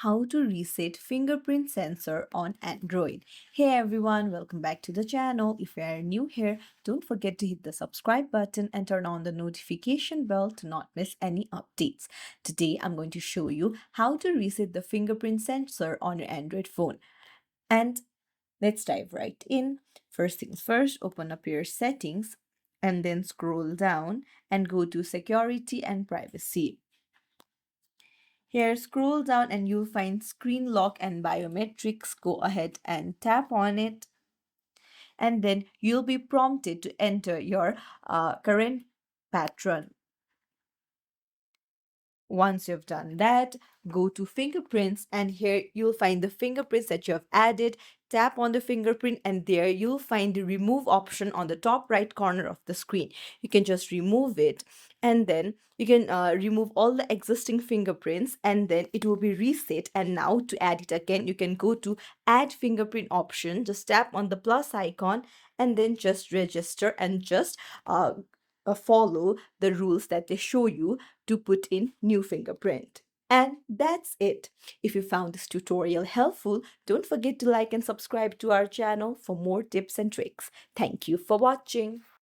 how to reset fingerprint sensor on Android. Hey everyone, welcome back to the channel. If you are new here, don't forget to hit the subscribe button and turn on the notification bell to not miss any updates. Today I'm going to show you how to reset the fingerprint sensor on your Android phone. And let's dive right in. First things first, open up your settings and then scroll down and go to security and privacy. Here, scroll down and you'll find screen lock and biometrics. Go ahead and tap on it. And then you'll be prompted to enter your current pattern. Once you've done that, go to fingerprints and here you'll find the fingerprints that you have added. Tap on the fingerprint and there you'll find the remove option on the top right corner of the screen. You can just remove it and then you can remove all the existing fingerprints and then it will be reset. And now to add it again, you can go to add fingerprint option, just tap on the plus icon and then just register and just follow the rules that they show you to put in new fingerprint. And that's it. If you found this tutorial helpful, don't forget to like and subscribe to our channel for more tips and tricks. Thank you for watching.